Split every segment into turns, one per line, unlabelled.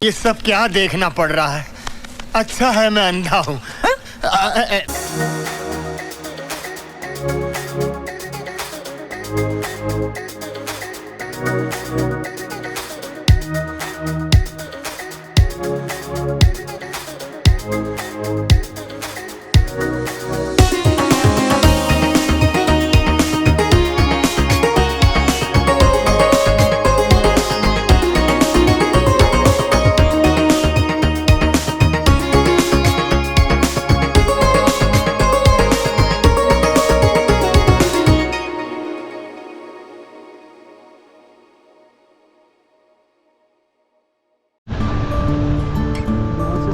ये सब क्या देखना पड़ रहा है? अच्छा है मैं अंधा हूँ।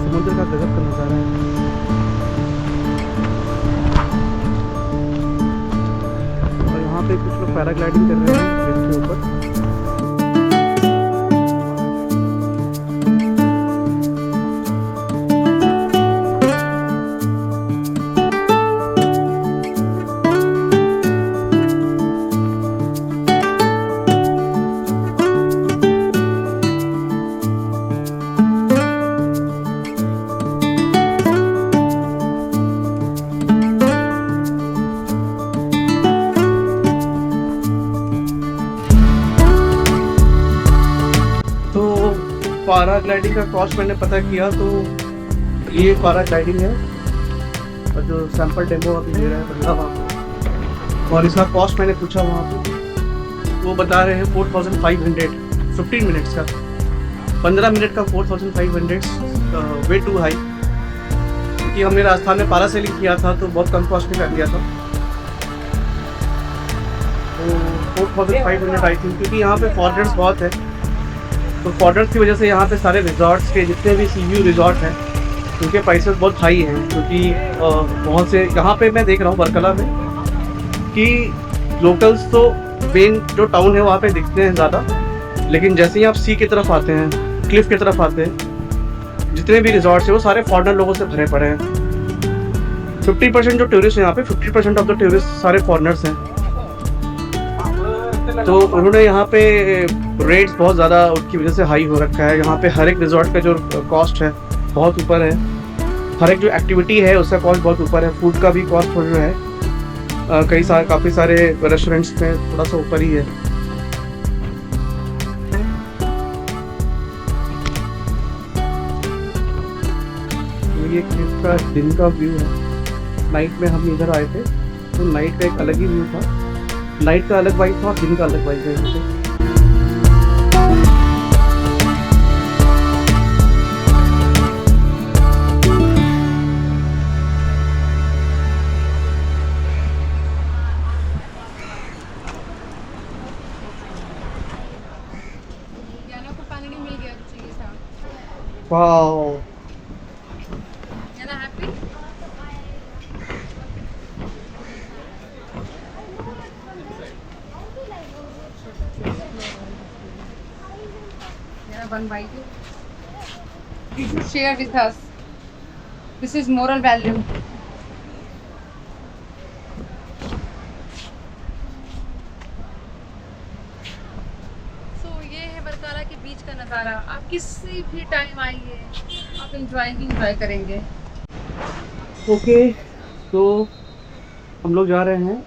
समुद्र का गजब का नज़ारा है। और यहाँ पे कुछ लोग पैराग्लाइडिंग कर रहे हैं ब्रिज के ऊपर। पैराग्लाइडिंग का कॉस्ट मैंने पता किया तो ये पैराग्लाइडिंग है और जो सैंपल डेमो अभी दे रहा है बंदा वहाँ पे, और इसका कॉस्ट मैंने पूछा वहाँ पे, वो बता रहे हैं 4500 15 मिनट्स का। 15 मिनट का 4500 वे टू हाई, क्योंकि हमने राजस्थान में पैरासेलिंग किया था तो बहुत कम कॉस्ट में कर लिया था। तो 4500 आई थिंक, क्योंकि यहाँ पे फॉरेनर्स बहुत है तो फॉरेनर्स की वजह से यहाँ पे सारे रिजॉर्ट्स के जितने भी सी व्यू रिजॉर्ट हैं उनके प्राइसेस बहुत हाई हैं, क्योंकि बहुत से यहाँ पे मैं देख रहा हूँ वर्कला में कि लोकल्स तो मेन जो टाउन है वहाँ पे दिखते हैं ज़्यादा, लेकिन जैसे ही आप सी की तरफ आते हैं, क्लिफ की तरफ आते हैं, जितने भी रिजॉर्ट्स हैं वो सारे फॉरेनर लोगों से भरे पड़े हैं। 50% जो टूरिस्ट हैं यहाँ पे, 50% ऑफ द टूरिस्ट सारे फॉरेनर्स हैं। तो उन्होंने यहाँ पे रेट्स बहुत ज़्यादा उनकी वजह से हाई हो रखा है। यहाँ पे हर एक रिजॉर्ट का जो कॉस्ट है बहुत ऊपर है, हर एक जो एक्टिविटी है उसका कॉस्ट बहुत ऊपर है, फूड का भी कॉस्ट जो है काफ़ी सारे रेस्टोरेंट्स में थोड़ा सा ऊपर ही है। तो ये क्लिफ का दिन का व्यू है। नाइट में हम इधर आए थे तो नाइट का एक अलग ही व्यू था, नाइट का अलग वाइब था, दिन का अलग वाइब है। Wow,
one bite. Share with us. This is moral value. So ये है बरकाला के बीच का नज़ारा। आप किसी भी टाइम आइए, आप इंजॉय करेंगे।
ओके, तो हम लोग जा रहे हैं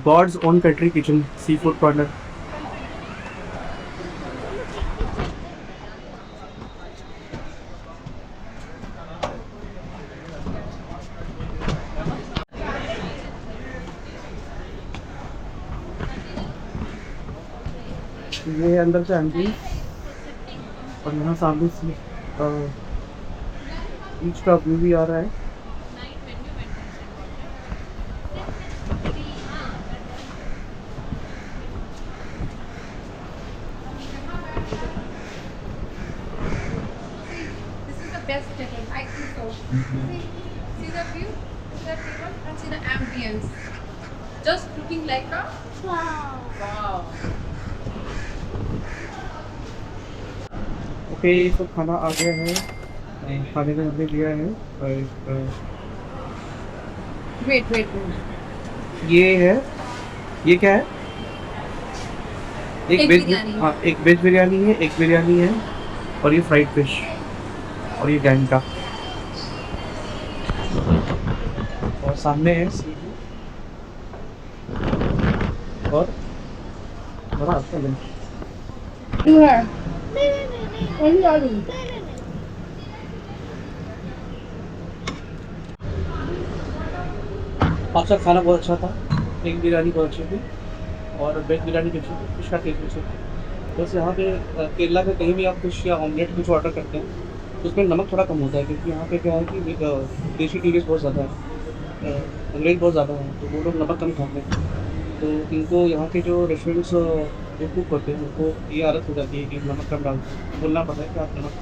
God's own country kitchen sea food corner. ये अंदर से एंट्री और यहाँ सामने से बीच का व्यू भी आ रहा है।
Best chicken, I think so. See the view, see the table, and see the ambience. Just looking like a wow.
पे तो खाना आ गया है, खाने में हमने लिया है
वेट वेट
ये है, ये क्या है?
एक
वेज,
बिरयानी।
हाँ एक वेज बिरयानी है, एक बिरयानी है और ये फ्राइड फिश और ये गैंग का, और सामने है सीजू और बड़ा अच्छा लंच। आपका खाना बहुत अच्छा था, एक बिरयानी बहुत अच्छी थी और वेज बिरयानी भी अच्छी थी, फिश का टेस्ट भी अच्छा था। बस यहाँ पे केरला में कहीं भी आप फिश या ऑमलेट कुछ ऑर्डर करते हैं तो उसमें नमक थोड़ा कम होता है, क्योंकि यहाँ पे क्या है कि देसी टीरियस बहुत ज़्यादा है, अंग्रेज बहुत ज़्यादा है, तो वो लोग नमक कम खाते हैं। तो इनको यहाँ के जो रेस्टोरेंट्स जो कुक होते हैं उनको ये आदत हो जाती है कि नमक कम डालते, बोलना पड़ता है कि आप नमक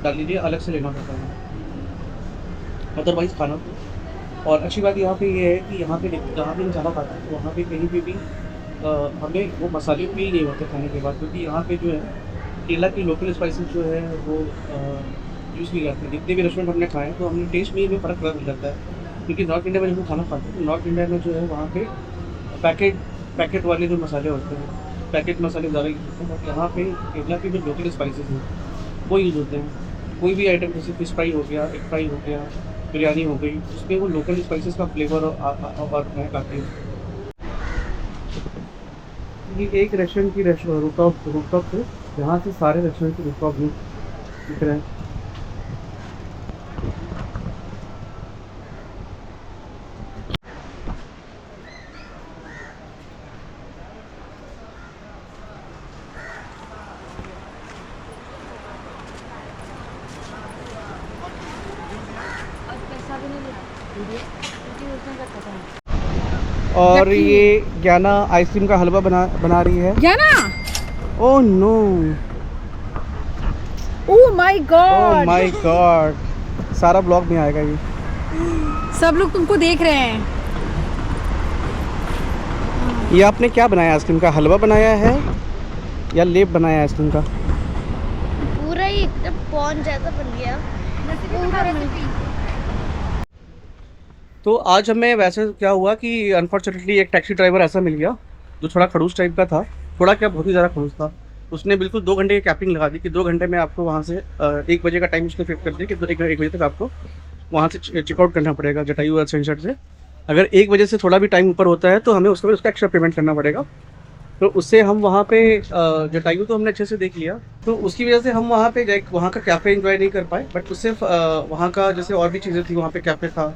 डाल लीजिए, अलग से लेना पड़ता है अदरवाइज़ खाना। और अच्छी बात यहाँ पे ये है कि यहाँ पे जहाँ भी ज़्यादा खाते हैं तो वहाँ पे कहीं पे भी हमें वो मसाले फील नहीं होते खाने के बाद, क्योंकि यहाँ पे जो है केरला की लोकल स्पाइसेस जो है वो यूज़ नहीं करते। जितने भी रेस्टोरेंट हमने खाए तो हमने टेस्ट में ही फ़र्क पता मिल जाता है, क्योंकि नॉर्थ इंडिया में जब हम खाना खाते हैं तो नॉर्थ इंडिया में जो है वहाँ पे पैकेट वाले जो मसाले होते हैं, पैकेट मसाले ज़्यादा यूज़ होते हैं, और यहाँ पे केरला के जो लोकल स्पाइसेस हैं वो यूज़ होते हैं। कोई भी आइटम जैसे फिश फ्राई हो गया, एग फ्राई हो गया, बिरयानी हो गई, उसमें वो लोकल स्पाइसेस का फ्लेवर और महक आती है। ये एक रेस्टोरेंट की रूफटॉप से, यहाँ से सारे रेस्टोरेंट के रूफटॉप व्यू दिख रहे हैं। और ये ज्ञाना आइसक्रीम का हलवा बना रही है।
क्या ना?
Oh no,
oh my
oh
god,
my god, सारा ब्लॉग में आएगा ये।
सब लोग तुमको देख रहे हैं।
ये आपने क्या बनाया? आइसक्रीम का हलवा बनाया है या लेप बनाया है आइसक्रीम का?
पूरा ही एकदम पॉन जैसा बन गया।
तो आज हमें वैसे क्या हुआ कि अनफॉर्चुनेटली एक टैक्सी ड्राइवर ऐसा मिल गया जो थोड़ा खड़ूस टाइप का था, थोड़ा क्या बहुत ही ज़्यादा खड़ूस था। उसने बिल्कुल 2 घंटे की कैपिंग लगा दी कि 2 घंटे में आपको वहाँ से 1 बजे का टाइम उसने फिक्स कर दिया कि 1 बजे तक आपको वहाँ से चेकआउट करना पड़ेगा जटायू सेंटर से। अगर 1 बजे से थोड़ा भी टाइम ऊपर होता है तो हमें उसका एक्स्ट्रा पेमेंट करना पड़ेगा। तो उससे हम वहाँ पे जटायू तो हमने अच्छे से देख लिया, तो उसकी वजह से हम वहाँ पे वहाँ का कैफ़े एंजॉय नहीं कर पाए, बट उससे वहाँ का जैसे और भी चीज़ें थी, वहाँ पे कैफ़े था,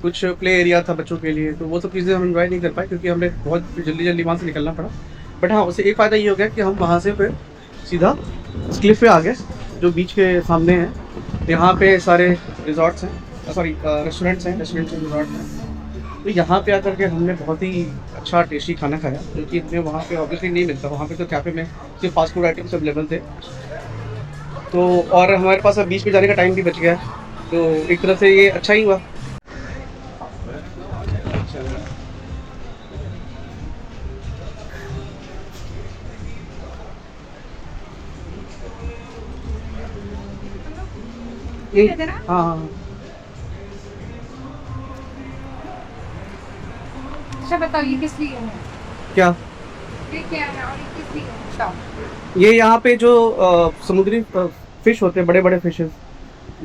कुछ प्ले एरिया था बच्चों के लिए, तो वो सब चीज़ें हम एंजॉय नहीं कर पाए क्योंकि हमें बहुत जल्दी वहाँ से निकलना पड़ा। बट हाँ, उससे एक फ़ायदा ये हो गया कि हम वहाँ से फिर सीधा इस क्लिफ पे आ गए जो बीच के सामने है। यहाँ पे सारे रिजॉर्ट्स हैं, सॉरी रेस्टोरेंट्स हैं, रिजॉर्ट हैं। तो यहाँ पे आकर के हमने बहुत ही अच्छा टेस्टी खाना खाया, जो कि हमें वहाँ पे ऑब्वियसली नहीं मिलता। वहाँ पे तो कैफ़े में सिर्फ फास्ट फूड आइटम्स अवेलेबल थे। तो और हमारे पास अब बीच पे जाने का टाइम भी बच गया, तो एक तरह से ये अच्छा ही हुआ। हाँ,
अच्छा बताओ ये किस लिए है?
क्या
ये क्या है और ये किस लिए है? बताओ।
ये यहाँ पे जो समुद्री फिश होते हैं, बड़े बड़े फिशेस,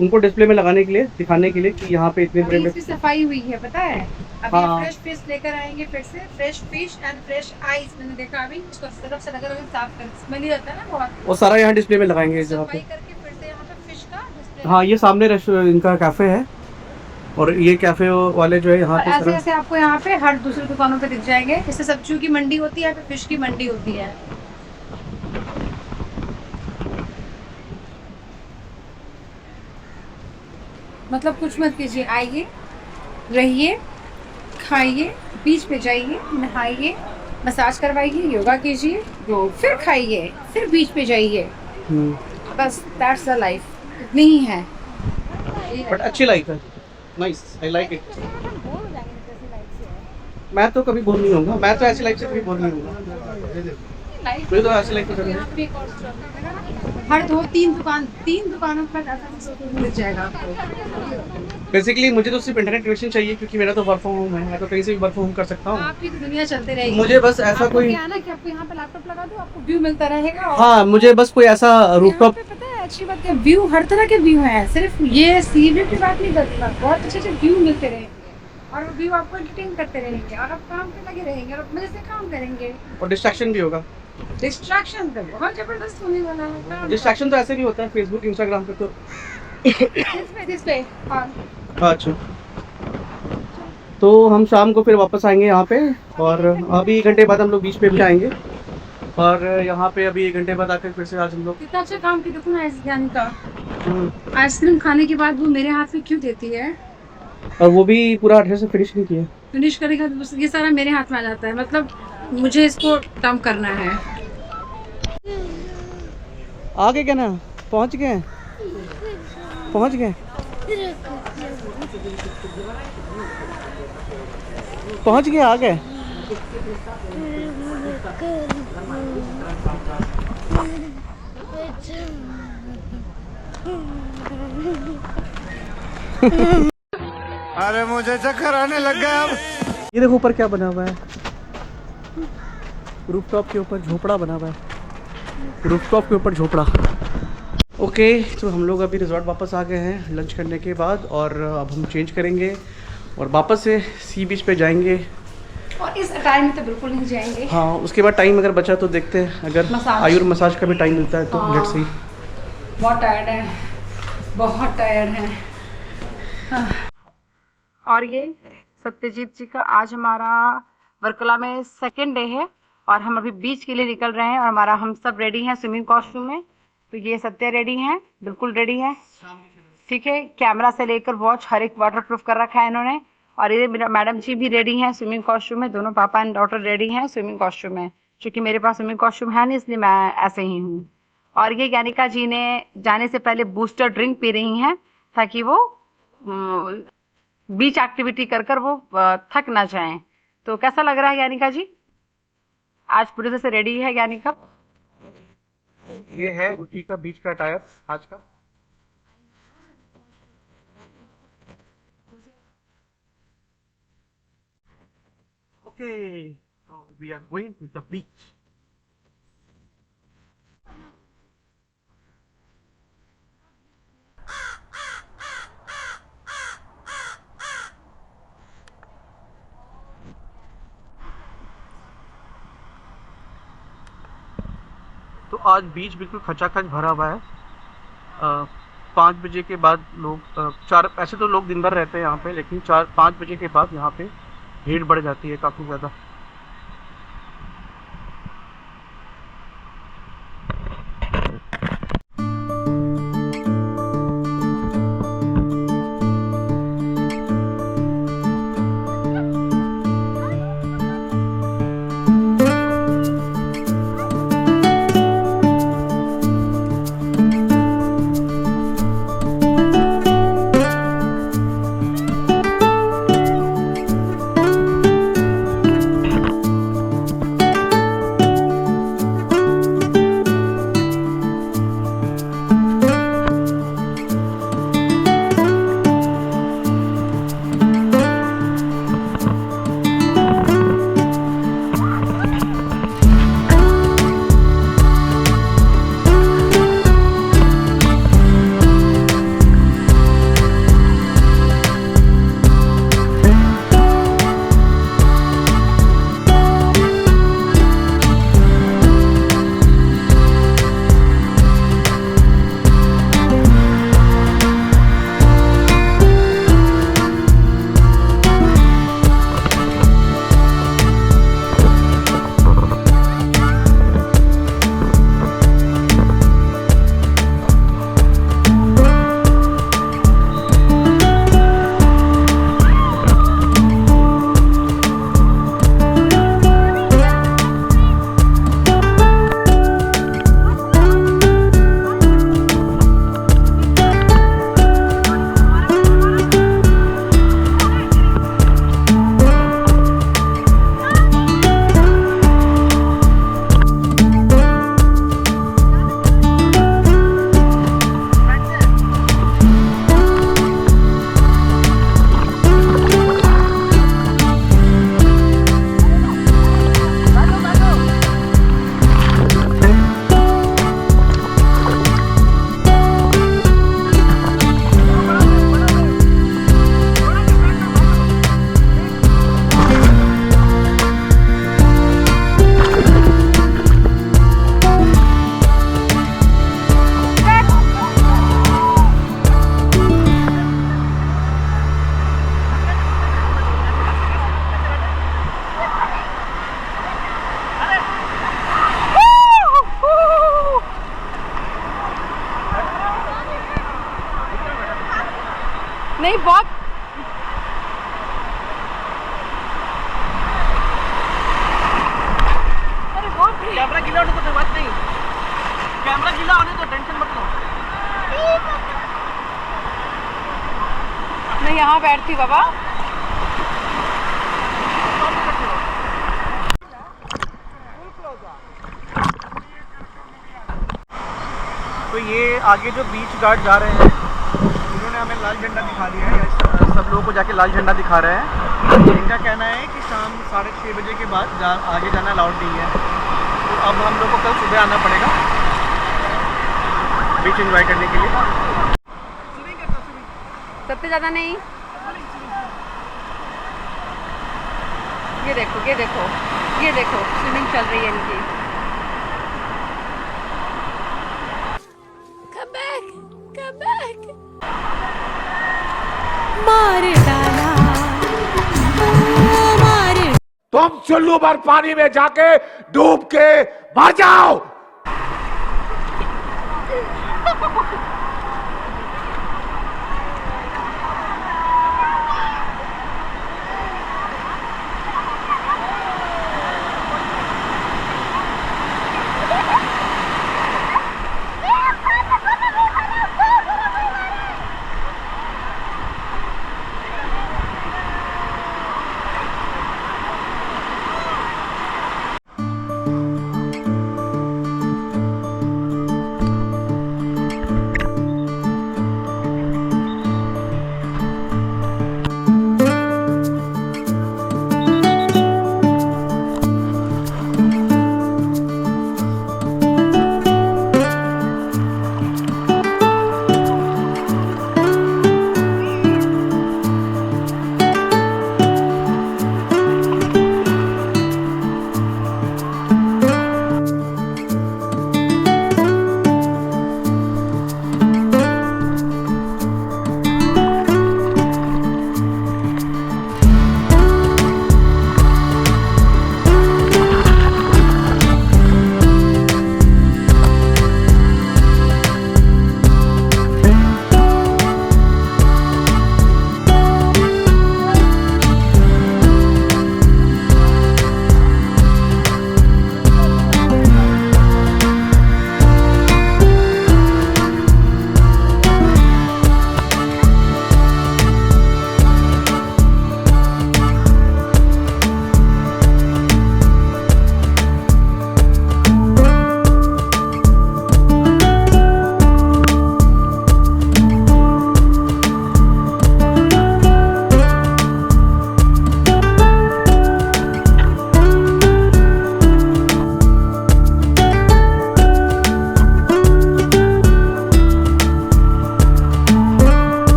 उनको डिस्प्ले में लगाने के लिए, दिखाने के लिए कि यहाँ पे इतने
अभी
बड़े
इसकी सफाई हुई है पता है। अभी
हाँ।
फ्रेश फिश लेकर आएंगे, फिर से fresh fish and fresh ice. मैंने देखा अभी इसको सरफ से लगा साफ कर, स्मेल नहीं रहता ना बहुत।
वो सारा यहाँ डिस्प्ले में लगाएंगे इस जगह
सफाई
पे।
करके फिर से यहाँ पे फिश का डिस्प्ले।
हाँ, ये सामने रेस्टोरेंट इनका कैफ़े है, और ये कैफ़े वाले जो है यहाँ पे
ऐसे
तरह
ऐसे आपको यहाँ पे हर दूसरी दुकानों पे दिख जाएंगे। जैसे सब्जियों की मंडी होती है, यहाँ पे फिश की मंडी होती है। मतलब कुछ मत कीजिए, आइए, रहिए, खाइए, बीच पे जाइए, नहाइए, मसाज करवाइए, योगा कीजिए, फिर खाइए, फिर बीच पे जाइए। बस दैट्स द लाइफ, इतनी ही है।
बट अच्छी लाइफ है, नाइस, आई लाइक इट। मैं तो कभी बोर नहीं होऊंगा, मैं तो ऐसी लाइफ से कभी बोर नहीं होऊंगा।
लाइफ
मुझे तो ऐसी लाइफ पसंद है।
यहाँ पे एक और स्टॉप है ना। हर तीन दुकानों पर ऐसा मिल जाएगा आपको।
बेसिकली मुझे तो सिर्फ इंटरनेट कनेक्शन चाहिए, क्योंकि मेरा तो वर्क फ्रॉम होम है, मैं तो कहीं से भी वर्क फ्रॉम होम कर सकता हूँ।
आपकी तो दुनिया चलते रहेगी।
मुझे बस ऐसा
आपको
कोई,
क्या है ना कि आपको यहाँ पे लैपटॉप लगा दो, आपको व्यू मिलता रहेगा। और
हाँ मुझे बस कोई ऐसा रूफटॉप,
यहाँ पे पता है अच्छी बात है, व्यू हर तरह के व्यू हैं, सिर्फ ये सी व्यू की बात नहीं करती, बहुत अच्छे व्यू मिलते रहेंगे और वो व्यू आपको एंटरटेन करते रहेंगे और आप काम पे लगे रहेंगे और मजे से काम करेंगे।
और डिस्ट्रैक्शन भी होगा।
डिस्ट्रैक्शन तो बहुत जबरदस्त होने वाला है।
डिस्ट्रैक्शन तो ऐसे भी होता है फेसबुक इंस्टाग्राम पे तो।
दिस पे हाँ।
अच्छा, तो हम शाम को फिर वापस आएंगे यहाँ पे, और अभी 1 घंटे बाद हम लोग बीच पे भी आएंगे, और यहाँ पे अभी 1 घंटे बाद आकर फिर से आज हम लोग।
कितना अच्छा काम किया देखो ना यानी का। आइसक्रीम खाने के बाद वो मेरे हाथ में क्यों देती है,
और वो भी पूरा अच्छे से फिनिश नहीं किया।
फिनिश करेगा तो ये सारा मेरे हाथ में आ जाता है, मतलब मुझे इसको डंप करना है।
आगे क्या ना, पहुँच गए पहुँच गए पहुँच गए, आ गए।
अरे मुझे चक्कर आने लग गया अब।
ये देखो ऊपर क्या बना हुआ है, रूफटॉप के ऊपर झोपड़ा बना हुआ है, रूफटॉप के ऊपर झोपड़ा। ओके, तो हम लोग अभी रिजॉर्ट वापस आ गए हैं लंच करने के बाद, और अब हम चेंज करेंगे और वापस से सी बीच पे जाएंगे।
और इस टाइम में तो बिल्कुल नहीं जाएंगे।
हाँ, उसके बाद टाइम अगर बचा तो देखते हैं, अगर आयुर मसाज का भी टाइम मिलता है तो लेट्स सी।
बहुत टायर्ड है, बहुत टायर्ड है। हाँ। और ये सत्यजीत जी का आज हमारा वर्कला में सेकेंड डे है और हम अभी बीच के लिए निकल रहे हैं और हम सब रेडी हैं स्विमिंग कॉस्ट्यूम में। तो ये सत्य रेडी हैं, बिल्कुल रेडी है, ठीक है। कैमरा से लेकर वॉच हर एक वाटर प्रूफ कर रखा है इन्होंने। और ये मैडम जी भी रेडी हैं स्विमिंग कॉस्ट्यूम में, दोनों पापा एंड डॉटर रेडी हैं स्विमिंग कॉस्ट्यूम में। क्योंकि मेरे पास स्विमिंग कॉस्ट्यूम है नहीं, इसलिए मैं ऐसे ही हूँ। और ये यानिका जी ने जाने से पहले बूस्टर ड्रिंक पी रही हैं ताकि वो बीच एक्टिविटी कर वो थक ना जाएं। तो कैसा लग रहा है यानिका जी? आज पूरी तरह से रेडी है यानिका?
ये है ऊटी का बीच का अटायर आज का। Okay, we are going to the beach. तो आज बीच बिल्कुल खचाखच भरा हुआ है। 5 बजे के बाद लोग ऐसे तो लोग दिन भर रहते हैं यहाँ पे, लेकिन 4-5 बजे के बाद यहाँ पे भीड़ बढ़ जाती है काफ़ी ज़्यादा।
बहुत
कैमरा गीला होने तो कोई बात नहीं, कैमरा गीला होने तो टेंशन मत लो।
मैं यहाँ बैठती बाबा।
तो ये आगे जो बीच गार्ड जा रहे हैं इन्होंने हमें लाल झंडा दिखा दिया है, सब लोगों को जाके लाल झंडा दिखा रहे हैं। इनका कहना है कि शाम 6:30 बजे के बाद आगे जाना अलाउड नहीं है। तो अब हम लोग को कल सुबह आना पड़ेगा बीच एंजॉय करने के लिए।
सबसे ज़्यादा नहीं, ये देखो ये देखो ये देखो स्विमिंग चल रही है इनकी।
तुम चुल्लू भर पानी में जाके डूब के मर जाओ।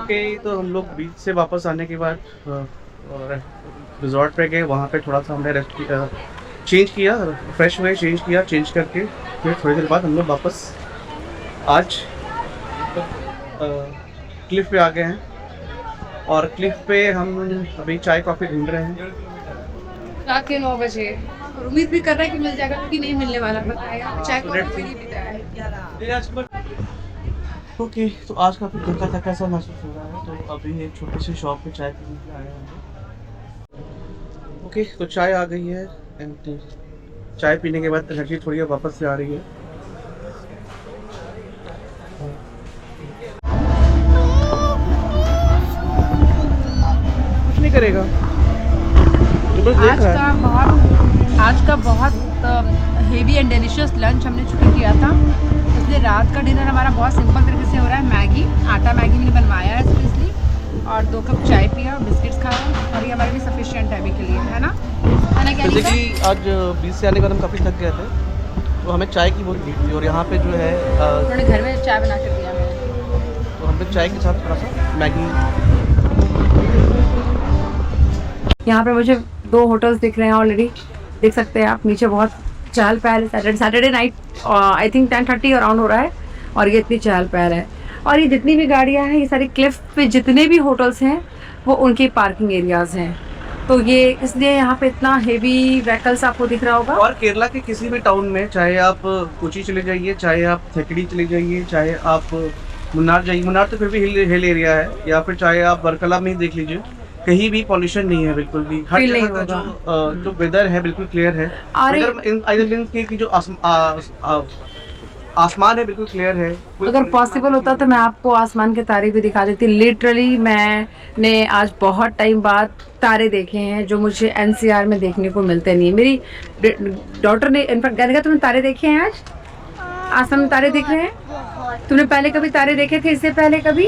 ओके, तो हम लोग बीच से वापस आने के बाद रिजॉर्ट पे गए। वहाँ पे थोड़ा सा हमने रेस्ट किया, चेंज किया, फ्रेश हुए, चेंज करके फिर थोड़ी देर बाद हम लोग वापस आज क्लिफ पे आ गए हैं। और क्लिफ पे हम अभी चाय कॉफ़ी ढूंढ रहे हैं।
रात के 9 बजे और उम्मीद भी कर रहा है कि मिल जाएगा, क्योंकि नहीं मिलने वाला बताया। चाय कॉफ़ी नहीं पीता है।
ओके, तो आज का फिर दिन का कैसा महसूस हो रहा है? तो अभी एक छोटी सी शॉप पे चाय पीने के लिए आए हैं। ओके, तो चाय आ गई है एंड चाय पीने के बाद एनर्जी थोड़ी वापस से आ रही है। कुछ नहीं करेगा, तो बस देख रहा है।
आज का बहुत हेवी एंड डिलीशियस लंच हमने चुका किया था, इसलिए इसलिए रात का डिनर हमारा बहुत सिंपल तरीके से हो रहा है। मैगी, आटा मैगी मैंने बनवाया है स्पेशली, और 2 कप चाय पिया और बिस्किट्स खाया, और ये हमारे लिए सफिशिएंट है अभी के लिए, है ना क्या?
बेसिकली आज बीच से आने के बाद हम काफ़ी थक गए थे, तो हमें चाय की बहुत नीड थी, और यहाँ पे जो है
उन्होंने घर में चाय बना कर दिया मैंने।
तो हमने चाय के साथ थोड़ा सा मैगी।
यहाँ पे मुझे 2 होटल्स दिख रहे हैं ऑलरेडी, देख सकते हैं आप। नीचे बहुत चहल पहल है, Saturday night I think 10:30 around हो रहा है, और ये इतनी चहल पहल है। और ये जितनी भी गाड़ियाँ हैं, ये सारी क्लिफ पे जितने भी होटल्स हैं वो उनकी पार्किंग एरियाज़ हैं, तो ये इसलिए यहाँ पे इतना हेवी व्हीकल्स आपको दिख रहा होगा।
और केरला के किसी भी टाउन में, चाहे आप कोची चले जाइए, चाहे आप थेकड़ी चले जाइए, चाहे आप मुन्नार जाइए, मुन्नार तो फिर भी हिल एरिया है, या फिर चाहे आप वर्कला में ही देख लीजिए, कहीं भी पॉल्यूशन नहीं है बिल्कुल भी। हर
Feel नहीं
जगह का
होगा।
जो वेदर है बिल्कुल क्लियर है।
अरे-
आइलैंड के जो आसमान है बिल्कुल क्लियर है।
अगर पॉसिबल होता तो मैं आपको आसमान के तारे भी दिखा देती। लिटरली मैंने आज बहुत टाइम बाद तारे देखे हैं जो मुझे एनसीआर में देखने को मिलते नहीं। मेरी डॉटर ने इनफैक्ट कहने का, तुमने तारे देखे हैं आज? आसमान में तारे दिख रहे हैं?
बहुत।
तुमने पहले कभी तारे देखे थे इससे पहले कभी?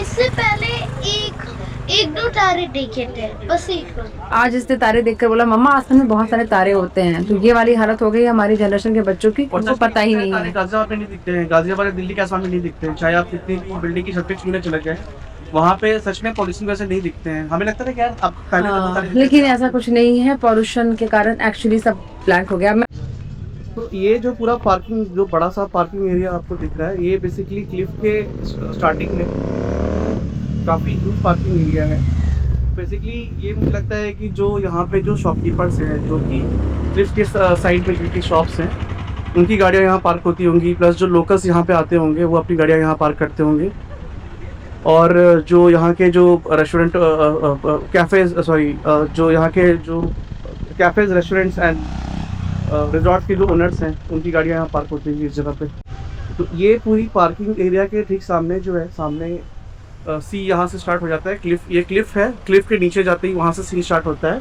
इससे पहले एक दो तारे देखे थे, बस एक।
आज इसने तारे देखकर बोला मम्मा आसमान में बहुत सारे तारे होते हैं। तो ये वाली हालत हो गई हमारी जनरेशन के बच्चों की, उनको पता ही नहीं है।
गाजियाबाद में नहीं दिखते हैं, गाजियाबाद या दिल्ली के आसमान में नहीं दिखते हैं, चाहे आप कितनी भी बिल्डिंग की छत पे छूने चले गए, वहाँ पे सच में पॉल्यूशन वैसे नहीं दिखते हैं। हमें लगता है कि यार अब पहले तो
हाँ,
तारे दिखते
लेकिन
थे।
ऐसा कुछ नहीं है, पॉल्यूशन के कारण एक्चुअली सब ब्लैंक हो गया।
तो ये जो पूरा पार्किंग, जो बड़ा सा पार्किंग एरिया आपको दिख रहा है, ये बेसिकली क्लिफ के स्टार्टिंग में काफ़ी ह्यूज पार्किंग एरिया है। बेसिकली ये मुझे लगता है कि जो यहाँ पे जो शॉपकीपर्स हैं, जो कि क्लिफ के साइड में जिनकी शॉप्स हैं, उनकी गाड़ियाँ यहाँ पार्क होती होंगी, प्लस जो लोकल्स यहाँ पे आते होंगे वो अपनी गाड़ियाँ यहाँ पार्क करते होंगे। और जो यहाँ के जो रेस्टोरेंट कैफ़ेज़ जो यहाँ के जो कैफ़ेज़, रेस्टोरेंट्स एंड रिजॉर्ट के जो ओनर्स हैं, उनकी गाड़ियाँ यहाँ पार्क होती हैं इस जगह पे। तो ये पूरी पार्किंग एरिया के ठीक सामने जो है, सामने सी यहाँ से स्टार्ट हो जाता है। क्लिफ, ये क्लिफ है, क्लिफ के नीचे जाते ही वहाँ से सी स्टार्ट होता है।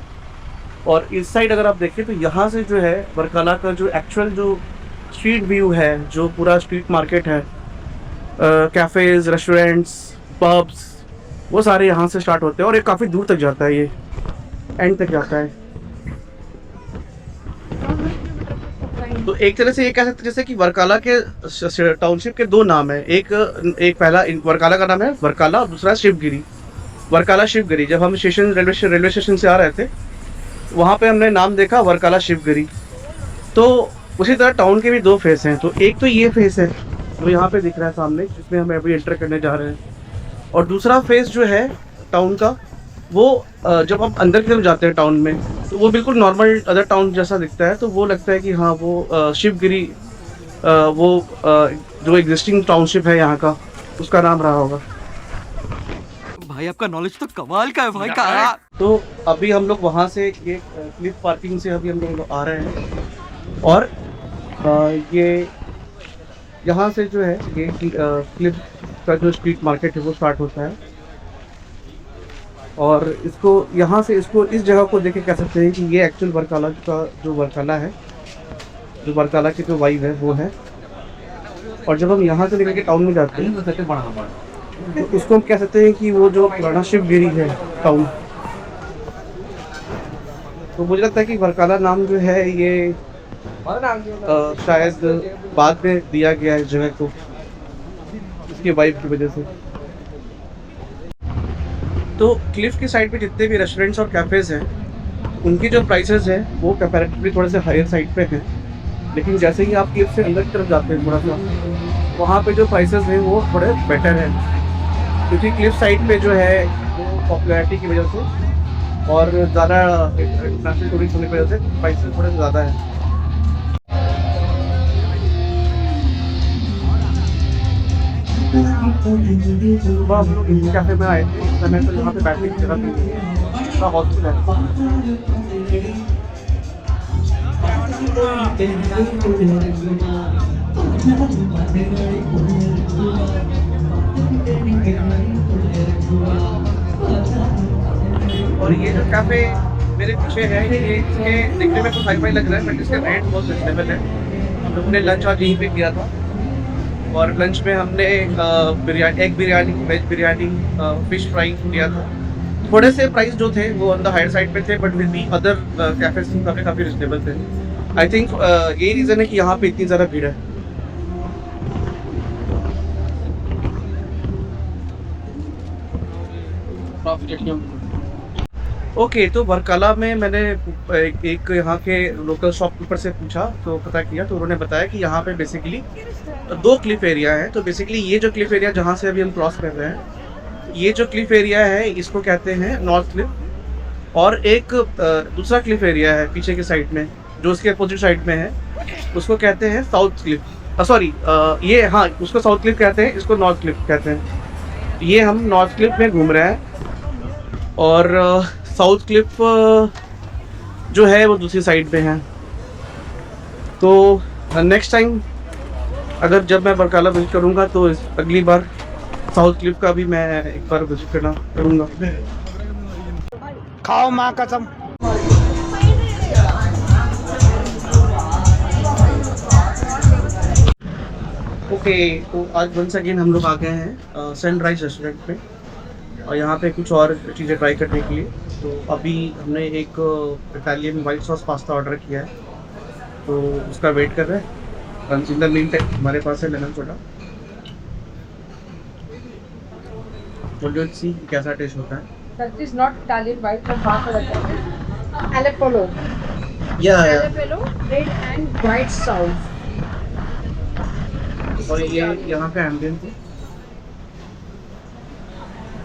और इस साइड अगर आप देखें तो यहाँ से जो है वर्कला का जो एक्चुअल जो स्ट्रीट व्यू है, जो पूरा स्ट्रीट मार्केट है, कैफ़ेज़, रेस्टोरेंट्स, पब्स, वो सारे यहाँ से स्टार्ट होते हैं, और ये काफ़ी दूर तक जाता है, ये एंड तक जाता है। तो एक तरह से ये कह सकते हैं जैसे कि वर्कला के टाउनशिप के 2 नाम है। एक पहला वर्कला का नाम है वर्कला, और दूसरा शिवगिरी, वर्कला शिवगिरी। जब हम रेलवे स्टेशन से आ रहे थे, वहाँ पे हमने नाम देखा वर्कला शिवगिरी। तो उसी तरह टाउन के भी 2 फेस हैं। तो एक तो ये फेस है जो यहाँ पे दिख रहा है सामने, जिसमें हम अभी एंटर करने जा रहे हैं, और दूसरा फेस जो है टाउन का, वो जब हम अंदर की तरफ जाते हैं टाउन में, तो वो बिल्कुल नॉर्मल अदर टाउन जैसा दिखता है। तो वो लगता है कि हाँ, वो शिवगिरी, वो जो एग्जिस्टिंग टाउनशिप है यहाँ का, उसका नाम रहा होगा।
भाई आपका नॉलेज तो कमाल का है भाई का।
तो अभी हम लोग वहाँ से ये क्लिफ पार्किंग से अभी हम लोग आ रहे हैं, और ये यहाँ से जो है ये क्लिफ का जो स्ट्रीट मार्केट है वो स्टार्ट होता है। और इसको यहाँ से इसको इस जगह को देख के कह सकते हैं कि ये एक्चुअल वर्कला का जो वर्कला है, जो वर्कला की जो वाइब है वो है। और जब हम यहाँ से निकल के टाउन में जाते हैं तो उसको हम कह सकते हैं कि वो जो पुराना शिवगिरी है टाउन। तो मुझे लगता है कि वर्कला नाम जो है ये शायद बाद में दिया गया है इस जगह को, इसके वाइब की वजह से। तो क्लिफ की साइड पे जितने भी रेस्टोरेंट्स और कैफ़ेज़ हैं, उनकी जो प्राइसेस हैं वो कंपैरेटिवली थोड़े से हायर साइड पे हैं। लेकिन जैसे ही आप क्लिफ से अंदर की तरफ जाते हैं थोड़ा सा, वहाँ पे जो प्राइसेस हैं वो थोड़े बेटर हैं, क्योंकि क्लिफ साइड पे जो है वो पॉपुलैरिटी की वजह से और ज़्यादा इंटरनेशनल टूरिस्ट होने की वजह से प्राइसेस थोड़े ज़्यादा हैं। सुबह हम लोग इस कैफे में आए थे, उस समय तो यहाँ पे बैठने की जगह नहीं थी, हॉस्टल है। और ये जो कैफे मेरे पीछे है, ये इसके दिखने में तो हाई फाई लग रहा है, बट इसका रेट बहुत रिजनेबल है। हम लोगों ने लंच आज यहीं पे किया था, और लंच में हमने biryani, egg biryani, veg biryani, fish fry लिया था। थोड़े से प्राइस जो थे वो ऑन द हायर साइड पे थे, but with the other cafes काफ़ी रिजनेबल थे। आई थिंक यही रीज़न है कि यहाँ पे इतनी ज़्यादा भीड़ है। ओके, तो वर्कला में मैंने एक यहाँ के लोकल शॉपकीपर से पूछा, तो पता किया, तो उन्होंने बताया कि यहाँ पे बेसिकली 2 क्लिफ एरिया है। तो बेसिकली ये जो क्लिफ एरिया जहाँ से अभी हम क्रॉस कर रहे हैं, ये जो क्लिफ एरिया है इसको कहते हैं नॉर्थ क्लिफ, और एक दूसरा क्लिफ एरिया है पीछे के साइड में जो उसके अपोजिट साइड में है, उसको कहते हैं साउथ क्लिफ। सॉरी, ये, हाँ, उसको साउथ क्लिफ कहते हैं, इसको नॉर्थ क्लिफ कहते हैं। ये हम नॉर्थ क्लिफ में घूम रहे हैं और साउथ क्लिफ जो है वो दूसरी साइड पे है। तो नेक्स्ट टाइम अगर जब मैं वर्कला विजिट करूँगा तो अगली बार साउथ क्लिफ का भी मैं एक बार विजिट करना करूँगा।
खाओ माँ कसम।
ओके, तो आज वंस अगेन हम लोग आ गए हैं सनराइज रेस्टोरेंट पे, और यहाँ पे कुछ और चीज़ें ट्राई करने के लिए। तो अभी हमने एक Italian white sauce pasta order किया है, तो उसका वेट कर रहे हैं। इन द मीन टाइम हमारे पास है लेमन सोडा, तो सी कैसा टेस्ट होता है।
That is not Italian white from Barcelona. Alepolo.
या
Alepolo, red and white sauce.
और ये यहाँ पे एम्बियंस है,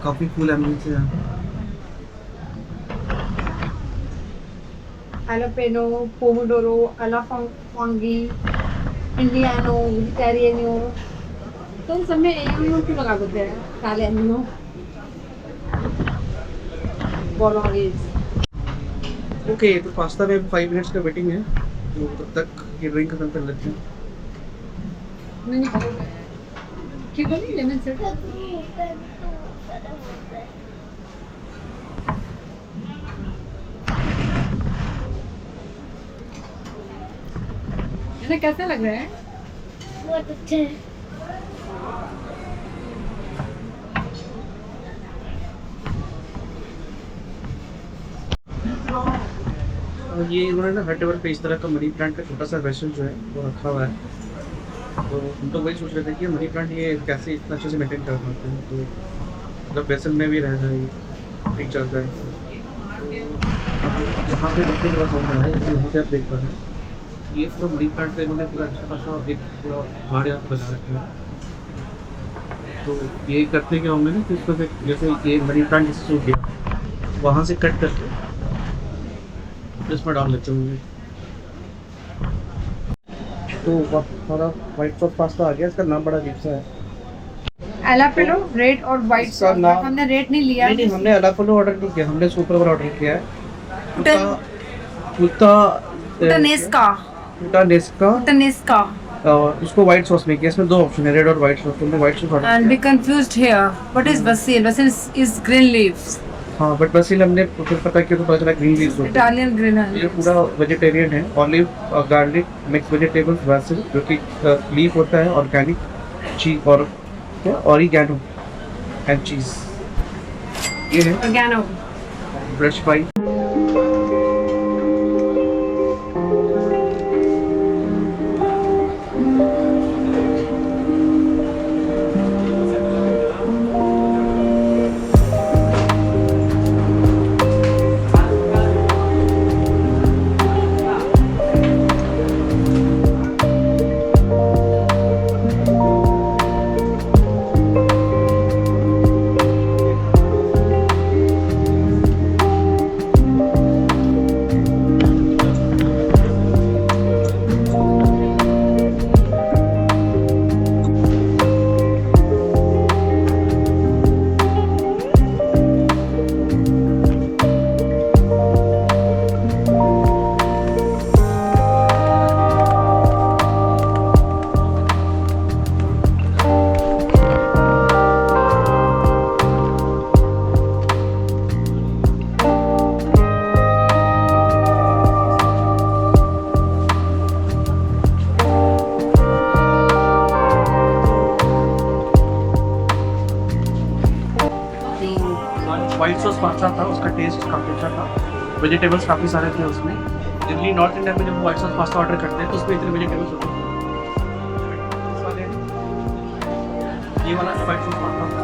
काफ़ी कूल एम्बियंस है यहाँ पे।
Jalapeno, pomodoro, alla funghi, indiano, vegetariano. तो इन सब में एनियो क्यों लगा देते हैं? काले एनियो, बोलोगेज।
ओके, तो पास्ता में 5 मिनट्स का वेटिंग है, तो तब तक ये ड्रिंक खत्म कर लेते हैं।
नहीं, क्या बोली? Lemon soda. इन्हें कैसा लग रहा है?
बहुत अच्छा है।
और ये उन्होंने ना हर टेबल पे इस तरह का मनी प्लांट का छोटा सा वेसल जो है वो रखा हुआ है। तो हम तो वही सोच रहे थे कि मनी प्लांट ये कैसे इतना अच्छे से मेंटेन कर पाते हैं, तो मतलब वेसल में भी रह जाए, ठीक चलता है। तो यहाँ पे देखने के बाद समझ है, यहाँ से आप देख पा रहे हैं ये पूरा मनी प्लांट का इन्होंने पूरा अच्छा खासा एक पूरा झाड़ यहाँ बना रखा है। तो ये करते क्या होंगे ना कि इसको जैसे ये मनी प्लांट जिससे सूख गया वहाँ से कट करके इसमें डाल लेते होंगे। तो हमारा वाइट सॉस पास्ता आ गया, इसका नाम बड़ा अजीब सा है।
एलापेलो, रेड और व्हाइट
इसका
सॉस।
नाम-
हमने रेड नहीं लिया।
नहीं, हमने अलाफलो ऑर्डर नहीं किया, हमने सुपर ओवर ऑर्डर किया है। पुटानेस्का,
टनेस्का।
और इसको वाइट सॉस में किया। इसमें 2 ऑप्शन है, रेड और वाइट सॉस। तुमने white sauce order
And be
किया।
confused here. What is basil? Basil is green leaves.
हाँ, बट बसिल हमने फिर पता किया तो पता चला ग्रीन लीव्स होते हैं।
Italian green
ये
leaves.
पूरा वेजिटेरियन है। Olive, garlic, mix vegetables, Basil जो कि लीफ होता है, ऑर्गेनिक चीज और ऑरिगेनो एंड चीज। ये है
Oregano.
ब्रश पाई। वाइट सॉस पास्ता था, उसका टेस्ट काफ़ी अच्छा था, वेजिटेबल्स काफ़ी सारे थे उसमें। जनरली नॉर्थ इंडिया में जब वाइट सॉस पास्ता ऑर्डर करते हैं तो उसमें इतने वेजिटेबल्स होते हैं। ये वाला वाइट सॉस पास्ता था,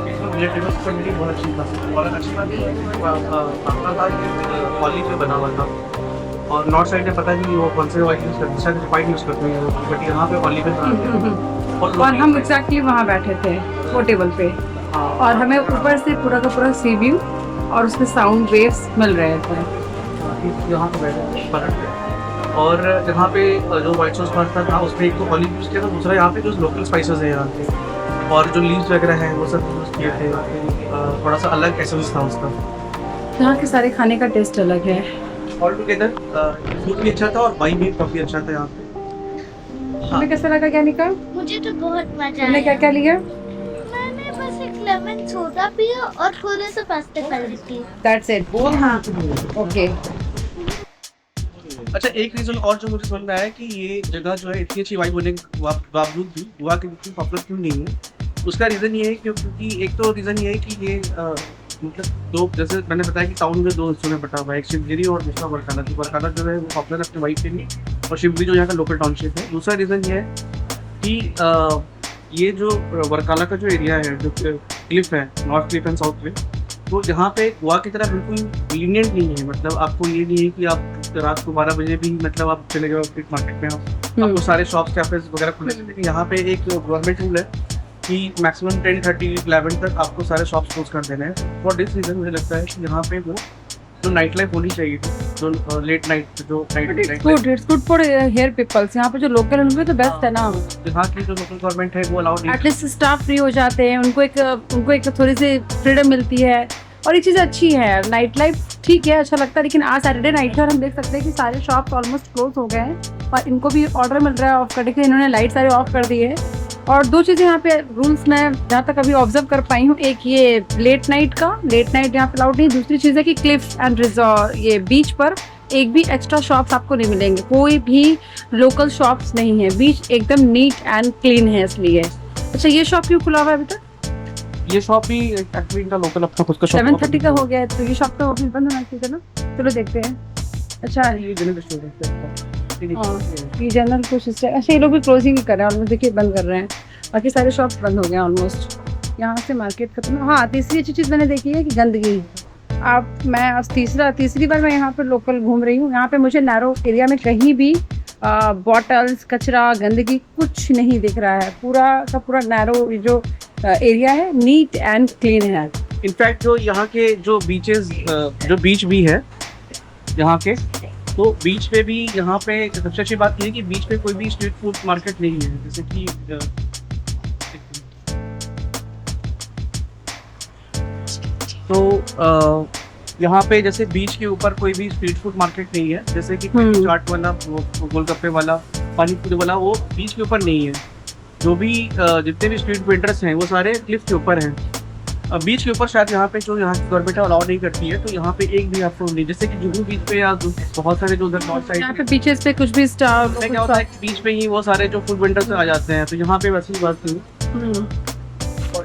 इसमें वेजिटेबल्स क्वांटिटी बहुत अच्छी था, और अच्छी बात ये है कि पास्ता था ऑलिव में बना हुआ था। और नॉर्थ साइड में पता नहीं वो कौन से ऑयल यूज़ करते हैं, शायद रिफाइंड यूज़ करते हैं, बट यहाँ पे ऑलिव में।
और हम एग्जैक्टली वहाँ बैठे थे वो टेबल पे, और हमें ऊपर से पूरा का पूरा सी व्यू और उसके साउंड वेव्स मिल रहे थे।
यहाँ पे बैठे पलट पे, और यहाँ पे जो वाइट सॉस पास्ता था उसमें एक तो ऑलिव यूज़ किया था, दूसरा यहाँ पे जो लोकल स्पाइसेस है यहाँ पे और जो लीव्स वगैरह हैं वो सब यूज़ किए थे। थोड़ा सा अलग एसेंस था उसका।
यहाँ के सारे खाने का टेस्ट अलग है।
ऑल टुगेदर फूड भी अच्छा था और वाइन भी काफ़ी अच्छा था यहाँ पे।
तुम्हें कैसा लगा क्या निका?
मुझे तो बहुत मजा
तुमने क्या
आया।
क्या लिया?
मैंने बस एक लेमन सोडा पिया और थोड़े से पास्ता कलर किए।
That's it. हाँ ओके।
अच्छा, एक रीज़न और जो मुझे समझ में आया कि ये जगह जो है इतनी अच्छी वाइब होने के बावजूद भी गोवा के इतनी पॉपुलर क्यों नहीं है, उसका रीज़न ये है क्योंकि एक तो रीज़न ये है कि ये मतलब दो, जैसे मैंने बताया कि टाउन में दो हिस्सों में बटा हुआ है, एक शिवगिरी और दूसरा बरकाना। तो बरकाना जो है वो पॉपुलर अपने वाइफ के लिए, और शिवगिरी जो यहाँ का लोकल टाउनशिप है। दूसरा रीज़न ये है कि ये जो बरकाना का जो एरिया है, जो क्लिफ है, north Cliff and south Cliff, तो यहाँ पे गोवा की तरह बिल्कुल लीनियंट नहीं है। मतलब आपको ये नहीं है कि आप रात को 12 बजे भी मतलब आप चले जाओ स्ट्रीट मार्केट में, आपको सारे शॉप्स कैफेज वगैरह खुले हैं। लेकिन यहाँ पे एक गवर्नमेंट रूल है कि मैक्सिमम 10:30-11 तक आपको सारे शॉप्स क्लोज कर देने हैं। फॉर दिस रीज़न मुझे लगता है कि यहाँ पे वो जो नाइट लाइफ होनी चाहिए थी, जो लेट नाइट जो
it's good for here peoples. यहाँ पे जो लोकल उनके तो बेस्ट है ना।
यहाँ की जो लोकल गवर्नमेंट है वो अलाउड नहीं।
एटलीस्ट स्टाफ फ्री हो जाते हैं, उनको एक थोड़ी सी फ्रीडम मिलती है, और ये चीज़ अच्छी है। नाइट लाइफ ठीक है, अच्छा लगता है, लेकिन आज सैटरडे नाइट है और हम देख सकते हैं कि सारे शॉप ऑलमोस्ट क्लोज हो गए हैं, और इनको भी ऑर्डर मिल रहा है ऑफ करने के। इन्होंने लाइट सारे ऑफ कर दी है। और दो चीज़ें यहाँ पे रूल्स मैं जहाँ तक अभी ऑब्जर्व कर पाई हूँ, एक ये लेट नाइट यहाँ पे अलाउड नहीं। दूसरी चीज़ है कि क्लिफ एंड रिजॉर्ट, ये बीच पर एक भी एक्स्ट्रा शॉप्स आपको नहीं मिलेंगे, कोई भी लोकल शॉप्स नहीं है। बीच एकदम नीट एंड क्लीन है इसलिए। अच्छा, ये शॉप क्यों खुला हुआ है अभी तक?
ये शॉप भी एक्चुअली इनका लोकल अपना खुद का शॉप
7:30 का हो गया है, तो ये शॉप तो अभी बंद होना चाहिए ना। चलो देखते हैं। अच्छा,
ये जनरल स्टोर है।
ये जनरल कुछ अच्छा, ये लोग भी क्लोजिंग ही कर रहे हैं ऑलमोस्ट। देखिए बंद कर रहे हैं, बाकी सारे शॉप्स बंद हो गए ऑलमोस्ट। यहाँ से मार्केट खत्म। हाँ, तीसरी अच्छी चीज़ मैंने देखी है कि गंदगी। मैं अब तीसरी बार मैं यहाँ पर लोकल घूम रही हूँ। यहाँ पे मुझे नैरो एरिया में कहीं भी बॉटल्स, कचरा, गंदगी कुछ नहीं दिख रहा है। पूरा का पूरा नैरो जो एरिया है नीट एंड क्लीन है।
इनफैक्ट जो यहाँ के जो बीचेस, जो बीच भी है यहाँ के, तो बीच पे भी यहाँ पे सबसे अच्छी बात ये है कि बीच पे कोई भी स्ट्रीट फूड मार्केट नहीं है। जैसे कि तो यहाँ पे जैसे बीच के ऊपर कोई भी स्ट्रीट फूड मार्केट नहीं है। जैसे कि कोई चाट वाला, वो गोलगप्पे वाला, पानी पूरी वाला, वो बीच के ऊपर नहीं है। जो भी जितने भी स्ट्रीट वेंडर्स हैं वो सारे क्लिफ के ऊपर हैं। बीच के ऊपर शायद यहाँ पे जो यहाँ की गवर्नमेंट अलाउ नहीं करती है, तो यहाँ पे एक भी आपको नहीं। जैसे कि जुहू बीच पे या बहुत सारे जो उधर नॉर्थ साइड
यहाँ पे बीचेस पे कुछ भी स्टाफ
क्या होता है कि बीच पे ही वो सारे जो फूड वेंडर्स आ जाते हैं, तो यहाँ पे वैसी बात नहीं।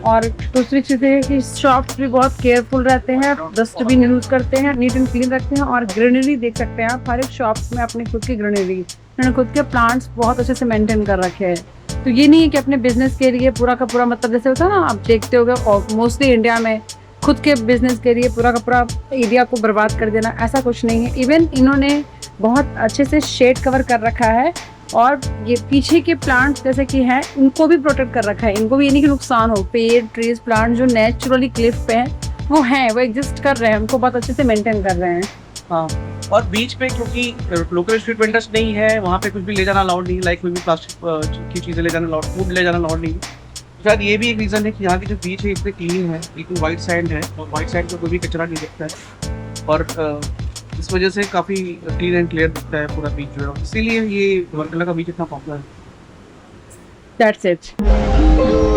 और दूसरी चीज़ है कि शॉप्स भी बहुत केयरफुल रहते हैं, डस्टबिन यूज करते हैं, नीट एंड क्लीन रखते हैं। और ग्रीनरी देख सकते हैं आप, हर एक शॉप्स में अपनी खुद की ग्रीनरी, उन्होंने खुद के प्लांट्स बहुत अच्छे से मेंटेन कर रखे हैं। तो ये नहीं है कि अपने बिजनेस के लिए पूरा का पूरा, मतलब जैसे होता है ना, आप देखते होगे मोस्टली इंडिया में खुद के बिजनेस के लिए पूरा का पूरा एरिया को बर्बाद कर देना, ऐसा कुछ नहीं है। इवन इन्होंने बहुत अच्छे से शेड कवर कर रखा है, और ये पीछे के प्लांट्स जैसे कि हैं उनको भी प्रोटेक्ट कर रखा है। इनको भी ये नहीं कि नुकसान हो। पेड़, ट्रीज, प्लांट जो नेचुरली क्लिफ पे हैं वो हैं, वो एग्जिस्ट कर रहे हैं, उनको बहुत अच्छे से मेंटेन कर रहे हैं।
हाँ, और बीच पे क्योंकि लोकल स्ट्रीट वेंडर्स नहीं है, वहाँ पे कुछ भी ले जाना अलाउड नहीं, लाइक कोई भी प्लास्टिक की चीज़ें ले जाना अलाउड, फूड ले जाना अलाउड नहीं। शायद ये भी एक रीज़न है कि यहाँ की जो बीच है इतने क्लीन है, बिल्कुल वाइट सैंड है, और वाइट सैंड में कोई भी कचरा नहीं दिखता है, और इस वजह से काफ़ी क्लीन एंड क्लियर दिखता है पूरा बीच जो है। इसीलिए ये वर्कला का बीच इतना पॉपुलर है।
That's it.